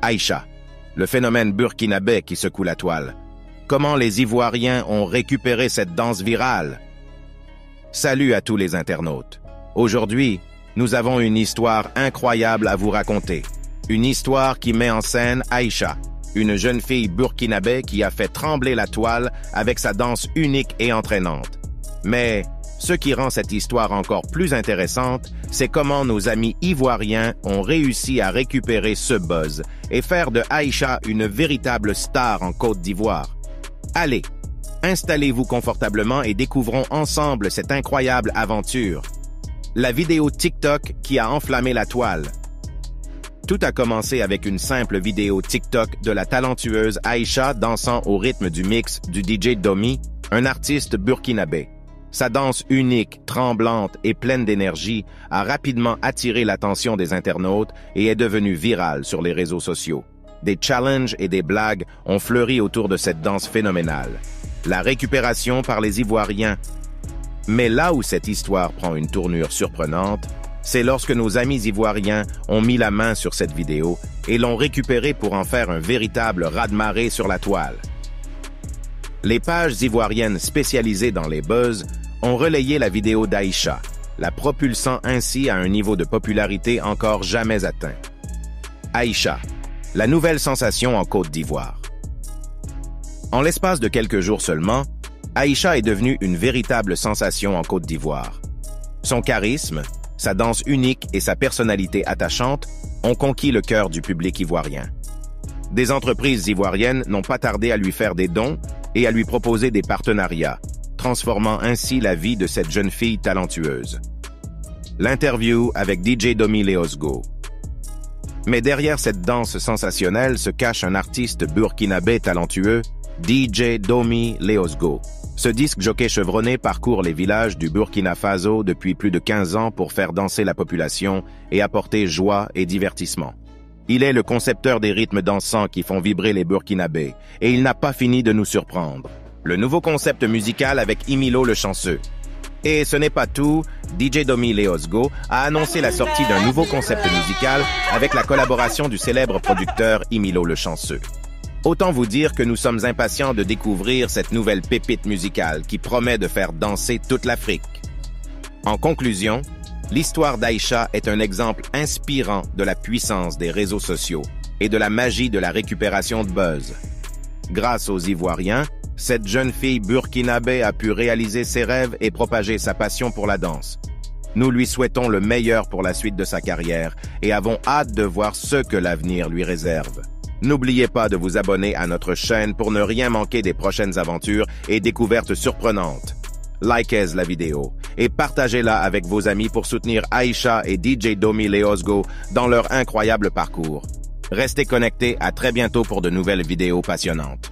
Aïcha, le phénomène burkinabé qui secoue la toile. Comment les Ivoiriens ont récupéré cette danse virale? Salut à tous les internautes. Aujourd'hui, nous avons une histoire incroyable à vous raconter. Une histoire qui met en scène Aïcha, une jeune fille burkinabé qui a fait trembler la toile avec sa danse unique et entraînante. Mais ce qui rend cette histoire encore plus intéressante, c'est comment nos amis ivoiriens ont réussi à récupérer ce buzz et faire de Aïcha une véritable star en Côte d'Ivoire. Allez, installez-vous confortablement et découvrons ensemble cette incroyable aventure. La vidéo TikTok qui a enflammé la toile. Tout a commencé avec une simple vidéo TikTok de la talentueuse Aïcha dansant au rythme du mix du DJ Domi, un artiste burkinabé. Sa danse unique, tremblante et pleine d'énergie a rapidement attiré l'attention des internautes et est devenue virale sur les réseaux sociaux. Des challenges et des blagues ont fleuri autour de cette danse phénoménale. La récupération par les Ivoiriens. Mais là où cette histoire prend une tournure surprenante, c'est lorsque nos amis ivoiriens ont mis la main sur cette vidéo et l'ont récupérée pour en faire un véritable raz-de-marée sur la toile. Les pages ivoiriennes spécialisées dans les buzz ont relayé la vidéo d'Aïcha, la propulsant ainsi à un niveau de popularité encore jamais atteint. Aïcha, la nouvelle sensation en Côte d'Ivoire. En l'espace de quelques jours seulement, Aïcha est devenue une véritable sensation en Côte d'Ivoire. Son charisme, sa danse unique et sa personnalité attachante ont conquis le cœur du public ivoirien. Des entreprises ivoiriennes n'ont pas tardé à lui faire des dons et à lui proposer des partenariats, transformant ainsi la vie de cette jeune fille talentueuse. L'interview avec DJ Domi Leosgo. Mais derrière cette danse sensationnelle se cache un artiste burkinabé talentueux, DJ Domi Leosgo. Ce disque jockey chevronné parcourt les villages du Burkina Faso depuis plus de 15 ans pour faire danser la population et apporter joie et divertissement. Il est le concepteur des rythmes dansants qui font vibrer les Burkinabés, et il n'a pas fini de nous surprendre. Le nouveau concept musical avec Imilo le chanceux. Et ce n'est pas tout, DJ Domi Leosgo a annoncé la sortie d'un nouveau concept musical avec la collaboration du célèbre producteur Imilo le chanceux. Autant vous dire que nous sommes impatients de découvrir cette nouvelle pépite musicale qui promet de faire danser toute l'Afrique. En conclusion, l'histoire d'Aïcha est un exemple inspirant de la puissance des réseaux sociaux et de la magie de la récupération de buzz. Grâce aux Ivoiriens, cette jeune fille burkinabé a pu réaliser ses rêves et propager sa passion pour la danse. Nous lui souhaitons le meilleur pour la suite de sa carrière et avons hâte de voir ce que l'avenir lui réserve. N'oubliez pas de vous abonner à notre chaîne pour ne rien manquer des prochaines aventures et découvertes surprenantes. Likez la vidéo et partagez-la avec vos amis pour soutenir Aïcha et DJ Domi Leosgo dans leur incroyable parcours. Restez connectés, à très bientôt pour de nouvelles vidéos passionnantes.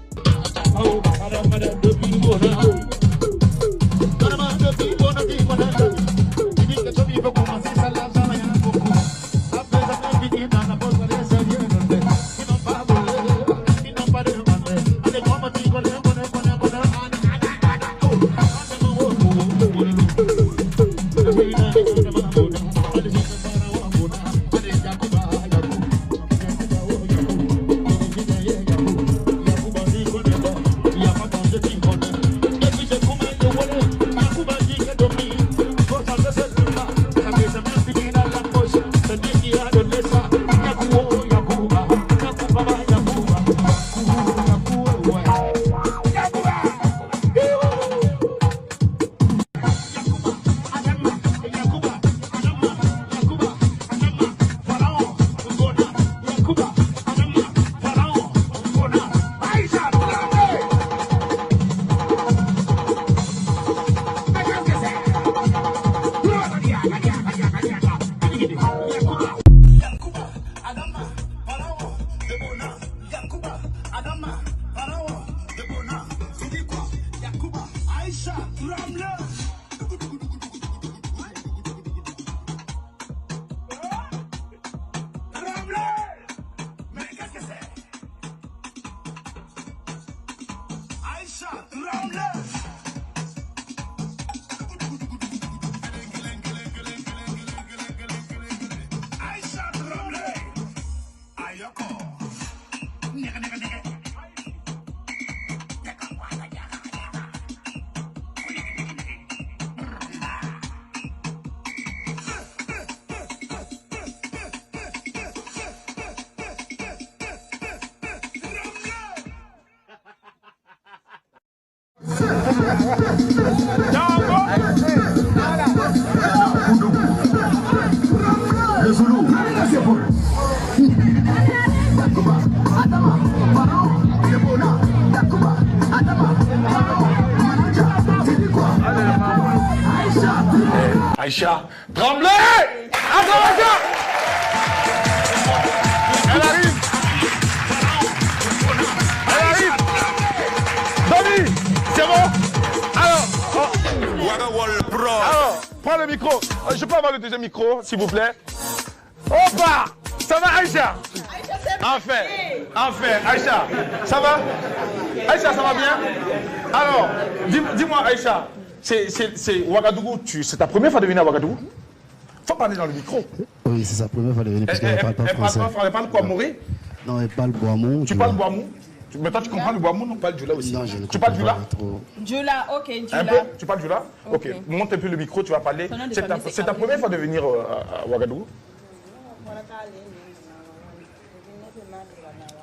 Ayoko. Aïcha, tremblez! Acclamation! Elle arrive! Elle arrive! Doni, c'est bon? Alors, prends le micro. Je peux avoir le deuxième micro, s'il vous plaît? Opa! Ça va, Aïcha? Enfin, Aïcha, ça va? Aïcha, ça va bien? Alors, dis-moi, Aïcha, c'est Ouagadougou, c'est ta première fois de venir à Ouagadougou? Faut parler dans le micro. Oui, c'est sa première fois de venir parce qu'elle ne parle pas français. Elle parle quoi, Moré? Non, elle parle Boamou. Tu parles Boamou? Mais toi, tu comprends le Boamou, non? Tu parles Djoula aussi? Non, je ne Tu parles comprends Djoula? pas trop. Djoula, ok, Djoula. Un peu? Tu parles Djoula? Ok. Monte un peu le micro, tu vas parler. C'est ta première fois de venir à Ouagadougou?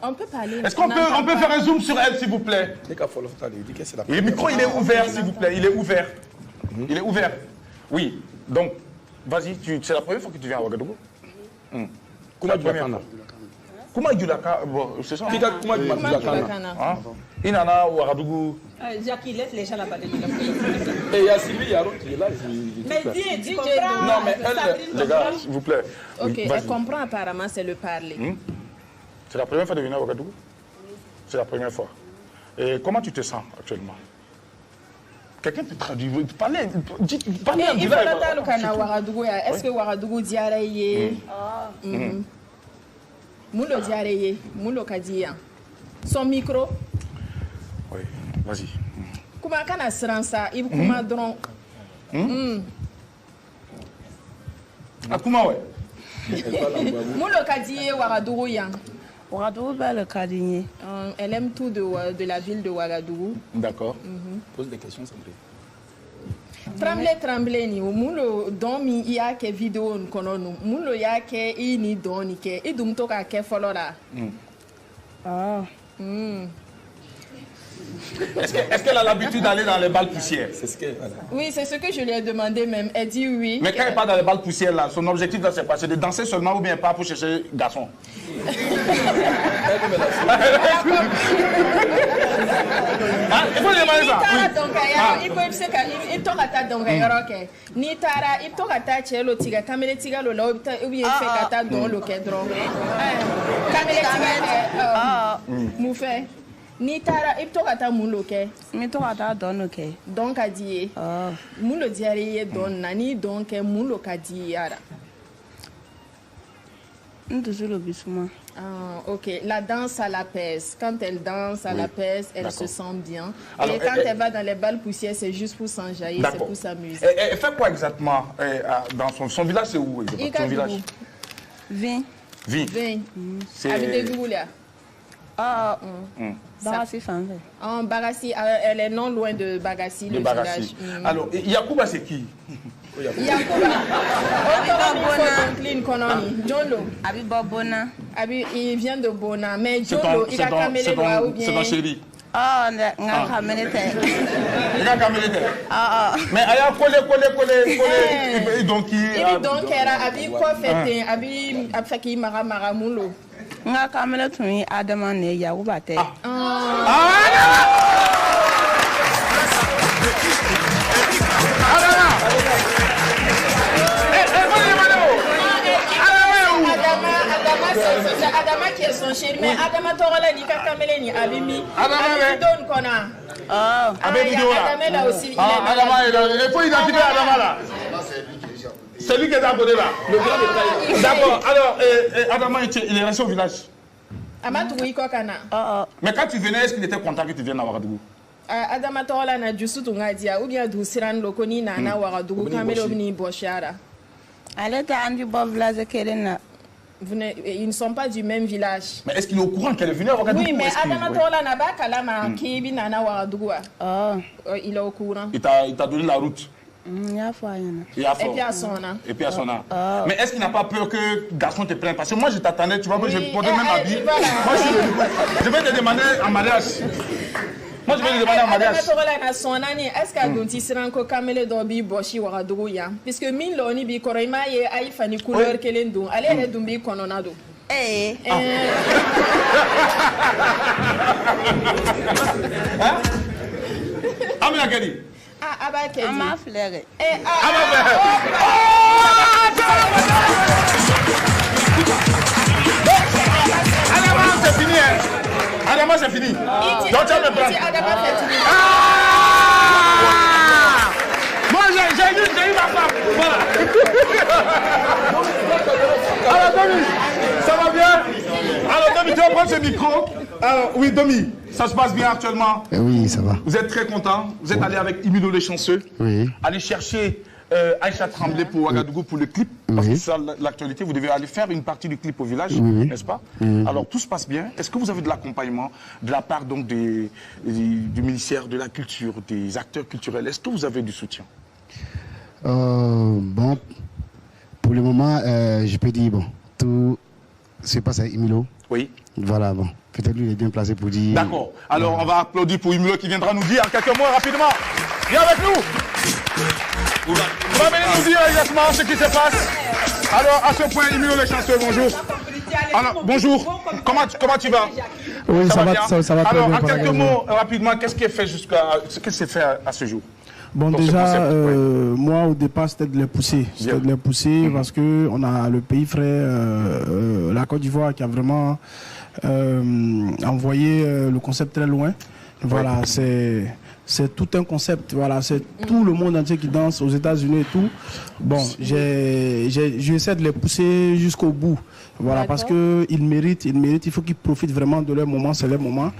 On peut parler. Est-ce qu'on peut faire un zoom sur elle, s'il vous plaît? Le micro, il est ouvert, s'il vous plaît. Il est ouvert. Il est ouvert. Oui. Donc, vas-y, c'est la première fois que tu viens à Ouagadougou? Comment tu viens? Comment tu viens? C'est ça? Comment tu viens? Inana Ouagadougou. Jacques, il laisse les gens là-bas. Et il y a Sylvie Yaron qui est là. Mais dis, tu comprends? Non, mais elle, les gars, s'il vous plaît. Ok, elle comprend apparemment, c'est le parler. C'est la première fois de venir à Ouagadougou? C'est la première fois. Et comment tu te sens actuellement? Quelqu'un peut traduire. Parlez un il faut le Kana Ouagadougou. Est-ce que Ouagadougou diarrhée? Moulo diarrhée, Moulo Kadia. Son micro? Oui, vas-y. Comment kana sransa? Il comment dron? Ah, comment ouais? Moulo Kadia Ouagadougou yang. Ouagadougou va le Kadigné. Elle aime tout de la ville de Ouagadougou. D'accord. Pose des questions, Sandrine. Tremblez ni mulo domi ya ke vidéo kono mulo ya ke ini doni ke idum to ka ke folora. Est-ce qu'elle a l'habitude d'aller dans les balles poussières? C'est ce qu'elle. Oui, c'est ce que je lui ai demandé même. Elle dit oui. Mais quand elle part dans les balles poussières là, son objectif là c'est quoi? C'est de danser seulement ou bien pas pour chercher garçon? Il faut demander ça. Il faut donc ni tara il to kata chelo tiga kamele tiga lo la obi fait kata don lo kedron. Kamele tiga mu fait ni tara il to kata mu lo ke Mi to kata don lo ke. donc a dit mu lo diare don nani donc mu lo ka di yara. Toujours le bisuma. Ah, ok. La danse, ça l'apaise. Quand elle danse, ça l'apaise, elle se sent bien. Alors, et quand elle va dans les balles poussières, c'est juste pour s'enjailler, c'est pour s'amuser. Elle fait quoi exactement dans son village? C'est où exactement? Son village? Vin. Vin. Avec des goulets. Bagassi Fanve. Bagassi, elle est non loin de Bagassi, le village. Alors, Yacouba, c'est qui? Yacouba. Abi Bobona. Il vient de Bona. Mais Jolo, il a camélé loin ou bien? C'est ton chéri. Il a camélé. Il a camélé. Mais il a collé. Donc, il a abi quoi fait? Abi fait qu'il m'a maramulo. Il a camélé tout le monde a demandé Yacouba. Adama qui est son chéri, mais Adama Torola, il a camélé ni Abimi. Adama donne qu'on a. Adama là aussi. Il faut identifier Adama là. C'est lui qui est à côté là. D'accord. Alors, Adama, il est resté au village. Amatoui Kokana. Mais quand tu venais, est-ce qu'il était content que tu viennes à Ouagadougou? Adama Torola na jusu tungadia ou bien douciran lokoni na Ouagadougou camélé obni boshara. Elle était en du bon village Kelena. ils ne sont pas du même village. Mais est-ce qu'il est au courant qu'elle est venue à Ouagadougou? Oui, mais Adama Tola n'a pas Kalama qui est Nana Ouagadougou. Il est au courant. Il t'a donné la route. Il y a foi. Et puis à son âme. Et puis à son âme. Mais est-ce qu'il n'a pas peur que garçon te prenne? Parce que moi je t'attendais, tu vois, que je portais même habit. Moi je vais te demander en mariage. Moi je vais te demander en mariage. Est-ce qu'à Donti Siranko Kamele Dobi Boshi Ouagadougou ya? Puisque Min Loni bi Korema ye Aïfani couleur Kelendo. Allez, elle est Dumbi Kononado. Eh. Amina Kedi. Ah, bah, Kedi. Ma fleur. Adama, c'est fini. Adama, c'est fini. Donc, tu vas me prendre. Moi, j'ai eu ma femme. Voilà. Alors, Domi, ça va bien? Alors, Domi, tu vas prendre ce micro. Alors, oui, Domi, ça se passe bien actuellement? Oui, ça va. Vous êtes très content. Vous êtes allé avec Imilo le chanceux. Oui. Aller chercher Aïcha Tremblay pour Ouagadougou pour le clip. Parce que c'est ça l'actualité. Vous devez aller faire une partie du clip au village, n'est-ce pas? Alors tout se passe bien. Est-ce que vous avez de l'accompagnement de la part donc du ministère de la Culture, des acteurs culturels? Est-ce que vous avez du soutien? Bon, pour le moment, je peux dire, bon, tout se passe à Imilo. Oui. Voilà, bon. Peut-être lui, il est bien placé pour dire... D'accord. Alors, on va applaudir pour Imilo qui viendra nous dire en quelques mots rapidement. Viens avec nous. On va venir nous dire exactement ce qui se passe. Alors, à ce point, Imilo le chanceux, bonjour. Alors, bonjour. Comment tu vas? Oui, ça va très alors, bien. Alors, en quelques mots, rapidement, qu'est-ce qui est fait à ce jour? Bon, donc déjà, moi, au départ, c'était de les pousser. C'était de les pousser parce qu'on a le pays frère, la Côte d'Ivoire, qui a vraiment envoyé le concept très loin. Voilà, c'est tout un concept. Voilà, c'est tout le monde entier qui danse aux États-Unis et tout. Bon, j'essaie de les pousser jusqu'au bout. Voilà, parce qu'ils méritent, il faut qu'ils profitent vraiment de leur moment, c'est leur moment.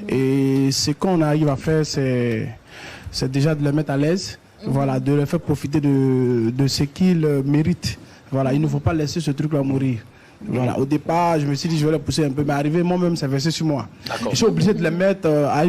Et ce qu'on arrive à faire, c'est déjà de les mettre à l'aise, voilà, de les faire profiter de ce qu'ils méritent. Voilà, il ne faut pas laisser ce truc-là mourir. Voilà, au départ, je me suis dit je vais les pousser un peu, mais arrivé moi-même, ça versait sur moi. Je suis obligé de les mettre à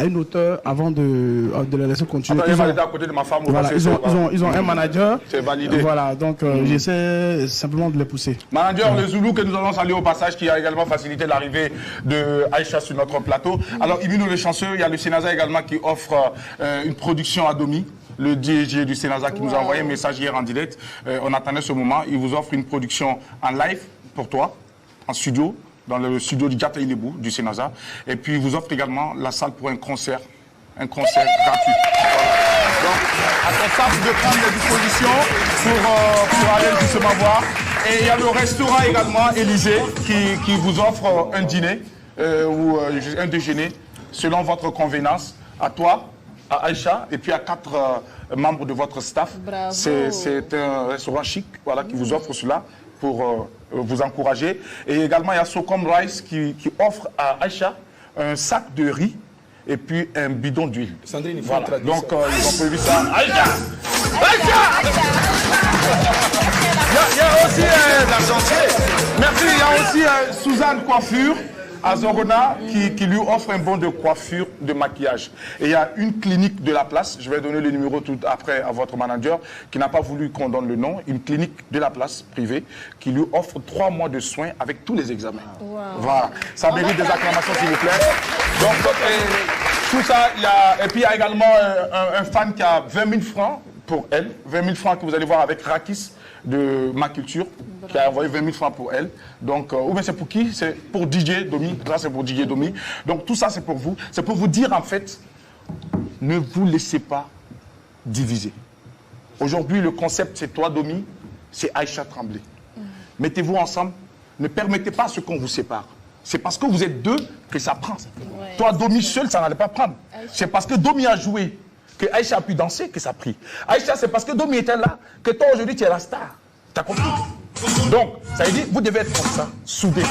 une hauteur avant de les laisser continuer. Attends, à côté de ma femme. Voilà, ils ont un manager. C'est validé. Voilà, donc j'essaie simplement de les pousser. Manager le Zoulou que nous allons saluer au passage, qui a également facilité l'arrivée de Aïcha sur notre plateau. Alors, Imilo le chanceux, il y a le Sénaza également qui offre une production à Domi. Le DG du Sénaza qui nous a envoyé un message hier en direct. On attendait ce moment. Il vous offre une production en live pour toi, en studio, dans le studio du Diata Ilebou du Sénaza. Et puis il vous offre également la salle pour un concert gratuit. Voilà. Donc, attendez de prendre les dispositions pour aller justement voir. Et il y a le restaurant également, Élysée, qui vous offre un dîner ou un déjeuner selon votre convenance. À toi, à Aïcha et puis à 4 membres de votre staff. C'est un restaurant chic, voilà, qui vous offre cela pour vous encourager. Et également, il y a Socom Rice qui offre à Aïcha un sac de riz et puis un bidon d'huile. Sandrine, il faut voilà. traduire Donc, ça. ils ont prévu ça. Aïcha! Aïcha! Il y a aussi merci, il y a aussi Suzanne Coiffure à Zorona qui lui offre un bon de coiffure, de maquillage. Et il y a une clinique de la place, je vais donner le numéro tout après à votre manager, qui n'a pas voulu qu'on donne le nom, une clinique de la place privée qui lui offre 3 mois de soins avec tous les examens. Wow. Voilà, ça mérite des acclamations s'il vous plaît. Donc, tout ça, et puis il y a également un fan qui a 20 000 francs pour elle, 20 000 francs que vous allez voir avec Rakis de Ma Culture, qui a envoyé 20 000 francs pour elle. Donc, ou bien c'est pour qui? C'est pour DJ Domi. Ça, c'est pour DJ Domi. Donc, tout ça, c'est pour vous. C'est pour vous dire, en fait, ne vous laissez pas diviser. Aujourd'hui, le concept, c'est toi, Domi, c'est Aïcha Tremblay. Mettez-vous ensemble. Ne permettez pas ce qu'on vous sépare. C'est parce que vous êtes deux que ça prend. Ouais. Toi, Domi seul, ça n'allait pas prendre. C'est parce que Domi a joué, que Aïcha a pu danser, que ça a pris. Aïcha, c'est parce que Domi était là, que toi, aujourd'hui, tu es la star. T'as compris? Donc, ça veut dire, vous devez être comme ça, soudés,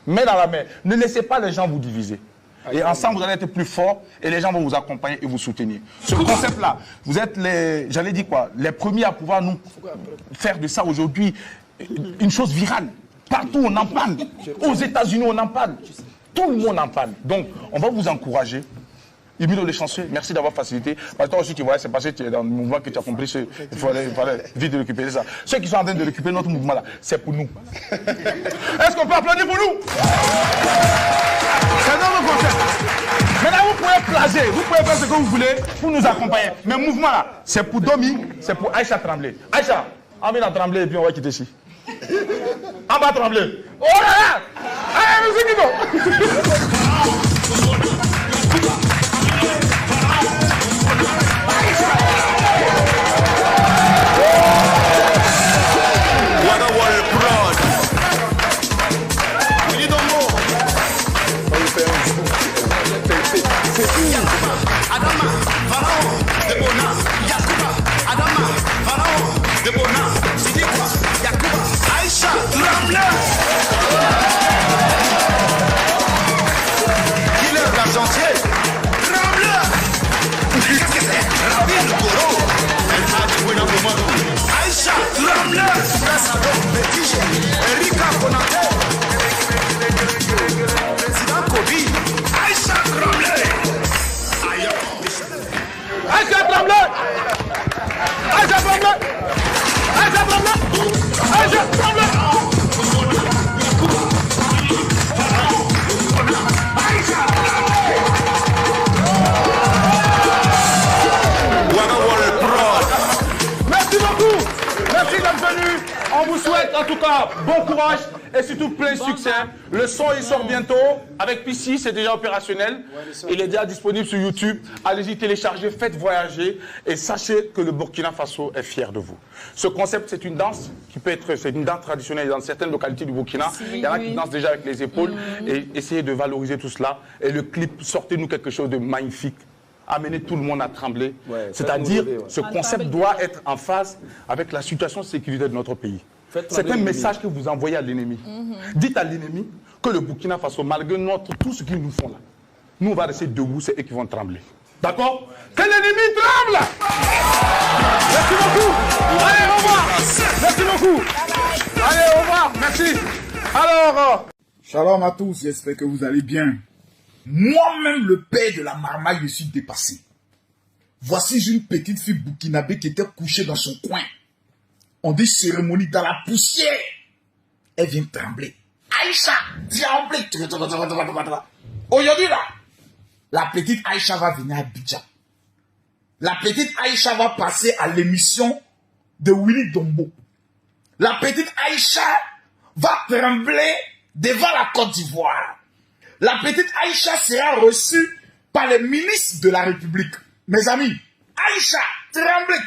main dans la main. Ne laissez pas les gens vous diviser. Et ensemble, vous allez être plus forts et les gens vont vous accompagner et vous soutenir. Ce concept-là, vous êtes les, j'allais dire quoi, les premiers à pouvoir nous faire de ça aujourd'hui une chose virale. Partout, on en parle. Aux États-Unis, on en parle. Tout le monde en parle. Donc, on va vous encourager. Emilio le chanceux, merci d'avoir facilité. Parce que toi aussi, tu vois, c'est parce que tu es dans le mouvement que tu as compris. Il fallait vite récupérer ça. Ceux qui sont en train de récupérer notre mouvement là, c'est pour nous. Est-ce qu'on peut applaudir pour nous? C'est notre concept. Maintenant, vous pouvez placer, vous pouvez faire ce que vous voulez pour nous accompagner. Mais le mouvement là, c'est pour Domi, c'est pour Aïcha Tremblay. Aïcha, on vient à Tremblay et puis on va quitter ici. On va Tremblay. Oh là là! Allez, musique qui Adama, Pharaon, Debona, Yakuba, Adama, Pharaon, Debona, Sidikwa, Yakuba, Aïcha, Tremblay. Killer l'argentier, Tremblay. Rabin Goro, El Hadj Buena Momadou, Aïcha, Tremblay. Brassado, Betige, Erika Konaté, Président Kobi, Aïcha Tremblay. Aïcha Tremblay! Aïcha Tremblay! Aïcha Tremblay! Aïcha Tremblay! Merci beaucoup! Merci d'être venu. On vous souhaite en tout cas bon courage et surtout plein succès. Le son il sort bientôt avec PC, c'est déjà opérationnel. Il est déjà disponible sur YouTube. Allez-y, téléchargez, faites voyager et sachez que le Burkina Faso est fier de vous. Ce concept, c'est une danse qui peut être, c'est une danse traditionnelle dans certaines localités du Burkina. Il y en a qui dansent déjà avec les épaules et essayez de valoriser tout cela. Et le clip, sortez-nous quelque chose de magnifique. Amener tout le monde à trembler. C'est-à-dire, ce concept doit être en phase avec la situation de sécurité de notre pays. C'est un message que vous envoyez à l'ennemi. Dites à l'ennemi que le Burkina Faso, malgré tout ce qu'ils nous font là, nous on va rester debout, c'est eux qui vont trembler. D'accord? Que l'ennemi tremble! Merci beaucoup! Allez, au revoir! Merci beaucoup! Allez, au revoir! Merci! Alors... Shalom à tous, j'espère que vous allez bien. Moi-même, le père de la marmaille, je suis dépassé. Voici une petite fille burkinabé qui était couchée dans son coin. On dit cérémonie dans la poussière. Elle vient trembler. Aïcha, trembler. Aujourd'hui là, la petite Aïcha va venir à Abidjan. La petite Aïcha va passer à l'émission de Willy Dombo. La petite Aïcha va trembler devant la Côte d'Ivoire. La petite Aïcha sera reçue par les ministres de la République. Mes amis, Aïcha, tremblez.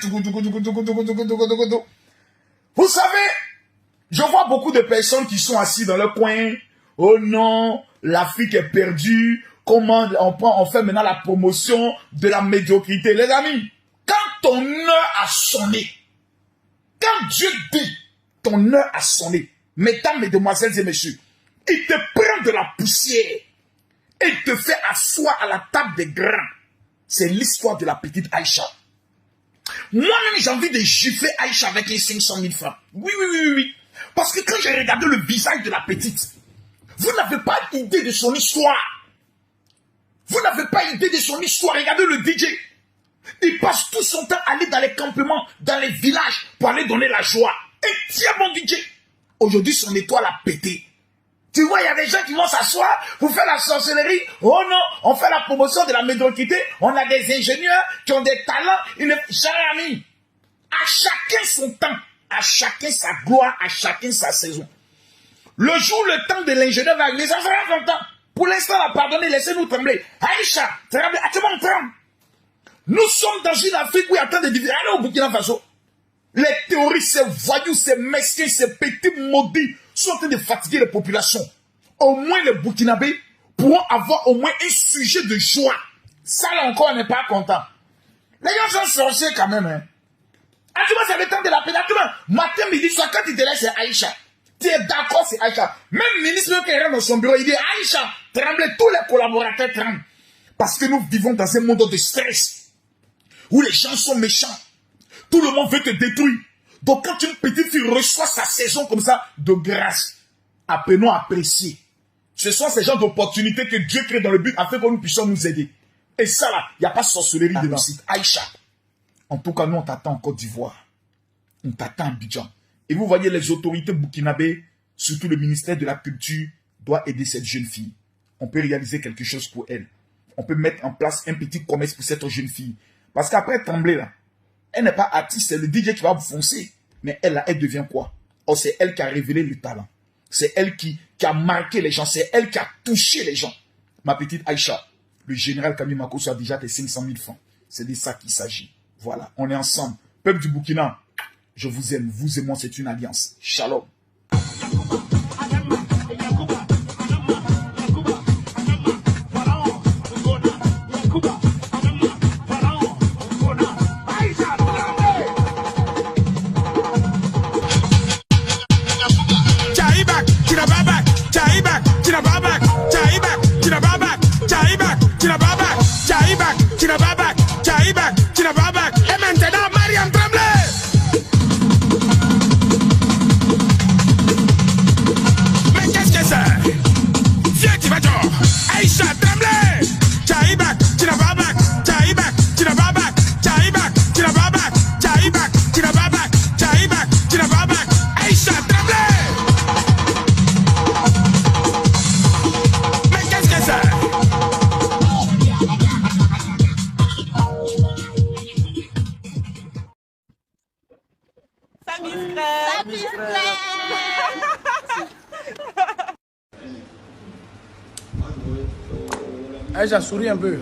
Vous savez, je vois beaucoup de personnes qui sont assises dans le coin. Oh non, l'Afrique est perdue. Comment on fait maintenant la promotion de la médiocrité? Les amis, quand ton heure a sonné, quand Dieu dit ton heure a sonné, mesdames, mesdemoiselles et messieurs, il te prend de la poussière et il te fait asseoir à la table des grands. C'est l'histoire de la petite Aïcha. Moi-même, j'ai envie de gifler Aïcha avec les 500 000 francs. Oui. Parce que quand j'ai regardé le visage de la petite, vous n'avez pas idée de son histoire. Vous n'avez pas idée de son histoire. Regardez le DJ. Il passe tout son temps à aller dans les campements, dans les villages, pour aller donner la joie. Et tiens, mon DJ. Aujourd'hui, son étoile a pété. Tu vois, il y a des gens qui vont s'asseoir pour faire la sorcellerie. Oh non, on fait la promotion de la médiocrité. On a des ingénieurs qui ont des talents. Cher ami, à chacun son temps, à chacun sa gloire, à chacun sa saison. Le jour, le temps de l'ingénieur va arriver, ça sera longtemps. Pour l'instant, pardonnez, laissez-nous trembler. Aïcha, tremblez, actuellement, tremble. Nous sommes dans une Afrique où il y a tant de divisions. Allez au Burkina Faso. Les théories, ces voyous, ces mesquins, ces petits maudits sont en train de fatiguer les populations. Au moins les Burkinabés pourront avoir au moins un sujet de joie. Ça là encore, on n'est pas content. Les gens sont sorciers quand même. Hein. Actuellement, c'est le temps de la paix. Actuellement, matin, midi, soir, quand il te laisse, c'est Aïcha. Tu es d'accord, c'est Aïcha. Même le ministre qui rentre dans son bureau, il dit Aïcha, tremblez, tous les collaborateurs tremblent. Parce que nous vivons dans un monde de stress. Où les gens sont méchants. Tout le monde veut te détruire. Donc quand une petite fille reçoit sa saison comme ça, de grâce, apprenons à apprécier. Ce sont ces genres d'opportunités que Dieu crée dans le but afin que nous puissions nous aider. Et ça là, il n'y a pas de sorcellerie de site. Aïcha. En tout cas, nous on t'attend en Côte d'Ivoire. On t'attend à Abidjan. Et vous voyez les autorités burkinabées, surtout le ministère de la Culture, doit aider cette jeune fille. On peut réaliser quelque chose pour elle. On peut mettre en place un petit commerce pour cette jeune fille. Parce qu'après Tremblay là, elle n'est pas artiste, c'est le DJ qui va vous foncer. Mais elle là, elle devient quoi? Oh, c'est elle qui a révélé le talent. C'est elle qui a marqué les gens. C'est elle qui a touché les gens. Ma petite Aïcha, le général Camille Makosso a déjà tes 500 000 francs. C'est de ça qu'il s'agit. Voilà, on est ensemble. Peuple du Burkina, je vous aime. Vous et moi, c'est une alliance. Shalom. Et maintenant, Mariam Tremblay. Mais qu'est-ce que c'est? Viens, tu vas dire. Aïcha Tremblay. Tchaïbak, Tchinababak, Tchaïbak, Tchinababak, Tchaïbak, Tchinababak, Tchaïbak, Tchinababak, Tchaïbak, Tchinababak, Aïcha Tremblay. Mais qu'est-ce que c'est? Aïcha, souris un peu.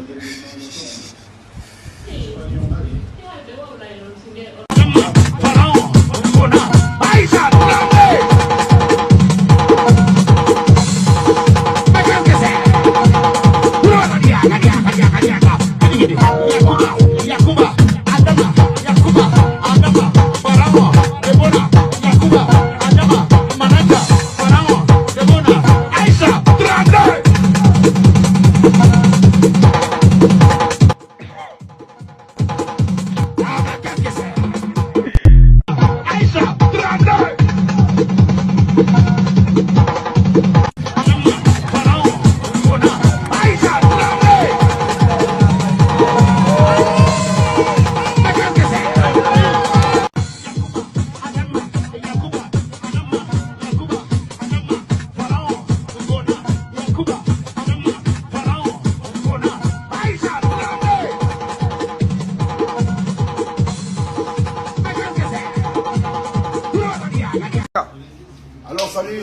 Alors salut,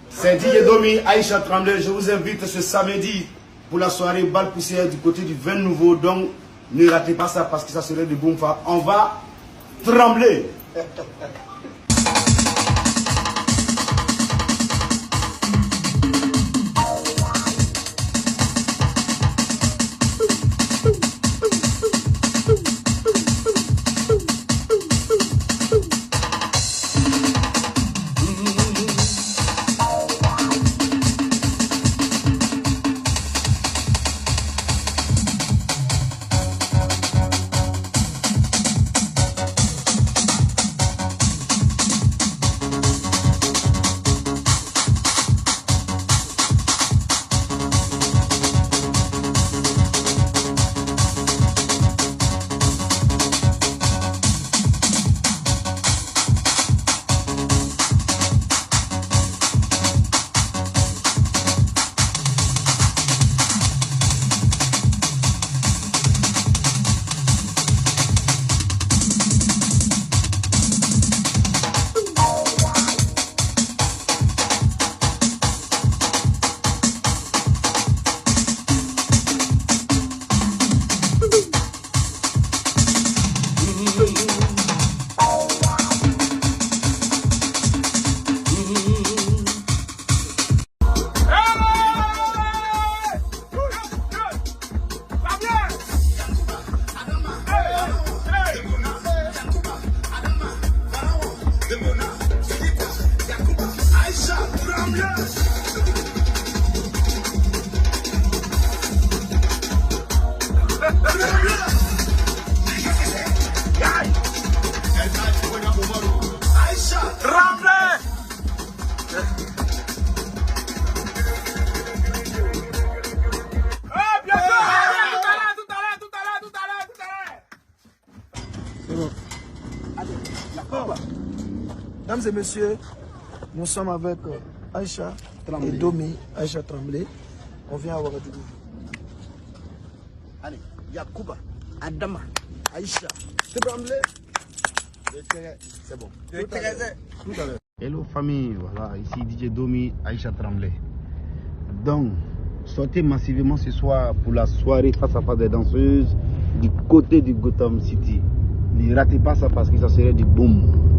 c'est DJ Domi, Aïcha Tremblay. Je vous invite ce samedi pour la soirée balle poussière du côté du 20 nouveau. Donc ne ratez pas ça parce que ça serait de bon fa. On va trembler. Mesdames et messieurs, nous sommes avec Aïcha et Domi, Aïcha Tremblay. On vient à Ouagadougou. Allez, Yacouba, Adama, Aïcha, Tremblay. C'est bon. Tout à l'heure. Hello famille, voilà, ici DJ Domi, Aïcha Tremblay. Donc, sortez massivement ce soir pour la soirée face à face des danseuses du côté du Gotham City. Ne ratez pas ça parce que ça serait du boom.